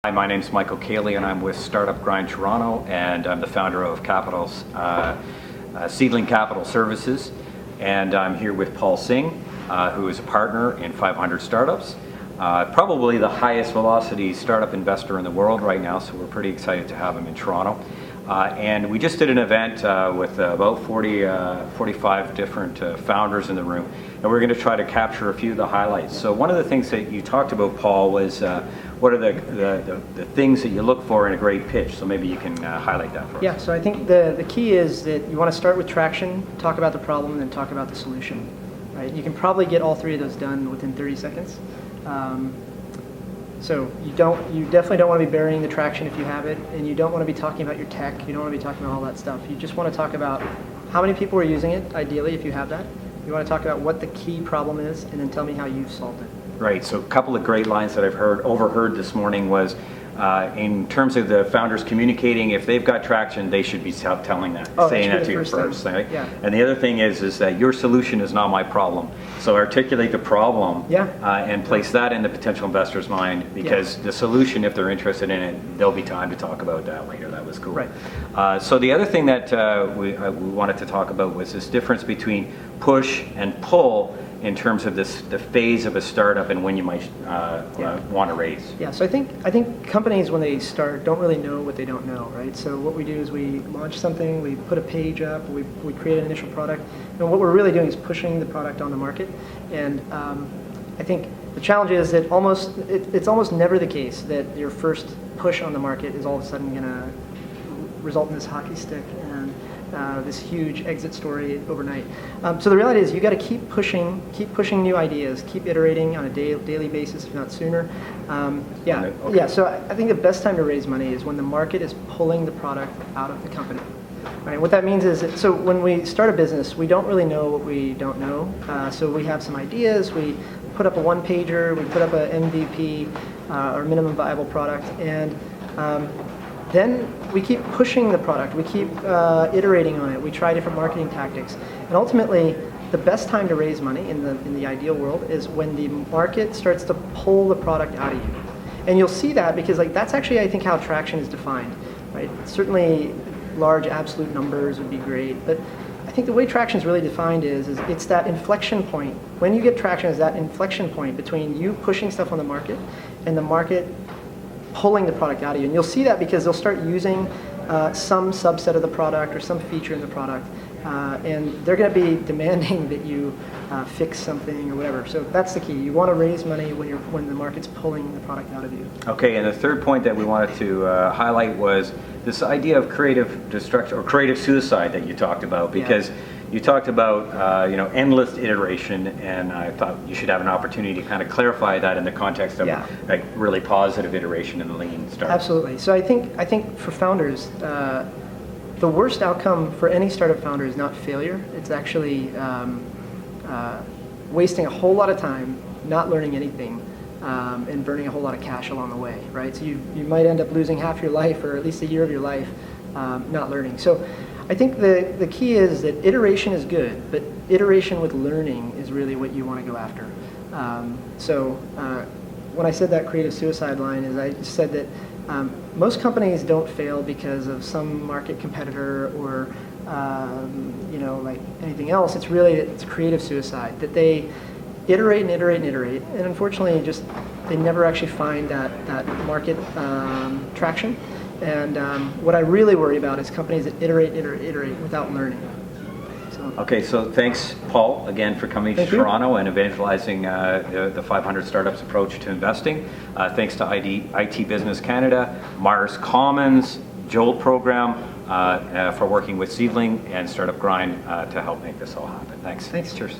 Hi, my name's Michael Cayley and I'm with Startup Grind Toronto, and I'm the founder of Seedling Capital Services, and I'm here with Paul Singh, who is a partner in 500 Startups, probably the highest velocity startup investor in the world right now, so we're pretty excited to have him in Toronto. And we just did an event with about 45 different founders in the room, and we're going to try to capture a few of the highlights. So one of the things that you talked about, Paul, was what are the things that you look for in a great pitch? So maybe you can highlight that for us. Yeah, so I think the key is that you want to start with traction, talk about the problem, and then talk about the solution. Right? You can probably get all three of those done within 30 seconds. So you definitely don't want to be burying the traction if you have it, and you don't want to be talking about your tech. You don't want to be talking about all that stuff. You just want to talk about how many people are using it, ideally, if you have that. You want to talk about what the key problem is, and then tell me how you've solved it. Right, so a couple of great lines that I've overheard this morning was, in terms of the founders communicating, if they've got traction, they should be telling that, saying that to you first. Right? Yeah. And the other thing is that your solution is not my problem. So articulate the problem, and place that in the potential investor's mind, because the solution, if they're interested in it, there'll be time to talk about that later. That was cool. Right. So the other thing that we wanted to talk about was this difference between push and pull in terms of the phase of a startup and when you might want to raise. Yeah, so I think companies, when they start, don't really know what they don't know, right? So what we do is we launch something, we put a page up, we create an initial product, and what we're really doing is pushing the product on the market. And I think the challenge is that it's almost never the case that your first push on the market is all of a sudden going to result in this hockey stick and this huge exit story overnight. So the reality is you got to keep pushing new ideas, keep iterating on a daily basis, if not sooner. So I think the best time to raise money is when the market is pulling the product out of the company. Right. What that means is that, so when we start a business, we don't really know what we don't know. So we have some ideas, we put up a one-pager, we put up a MVP, or minimum viable product, and then we keep pushing the product, we keep iterating on it, we try different marketing tactics. And ultimately, the best time to raise money in the ideal world is when the market starts to pull the product out of you. And you'll see that because that's actually, I think, how traction is defined. Right? Certainly, large absolute numbers would be great, but I think the way traction is really defined is it's that inflection point. When you get traction, is that inflection point between you pushing stuff on the market and the market pulling the product out of you. And you'll see that because they'll start using some subset of the product or some feature in the product, and they're going to be demanding that you fix something or whatever. So that's the key. You want to raise money when the market's pulling the product out of you. Okay, and the third point that we wanted to highlight was this idea of creative destruction or creative suicide that you talked about, because you talked about endless iteration, and I thought you should have an opportunity to kind of clarify that in the context of like really positive iteration in the lean startup. Absolutely. So I think for founders, the worst outcome for any startup founder is not failure. It's actually wasting a whole lot of time, not learning anything, and burning a whole lot of cash along the way. Right. So you might end up losing half your life, or at least a year of your life, not learning. So I think the key is that iteration is good, but iteration with learning is really what you want to go after. When I said that creative suicide line, is I said that most companies don't fail because of some market competitor or like anything else. It's creative suicide, that they iterate and iterate and iterate, and unfortunately they never actually find that market traction. And what I really worry about is companies that iterate without learning. Okay, so thanks, Paul, again for coming to Toronto and evangelizing the 500 Startups approach to investing. Thanks to IT Business Canada, Mars Commons, Jolt program for working with Seedling and Startup Grind to help make this all happen. Thanks. Cheers.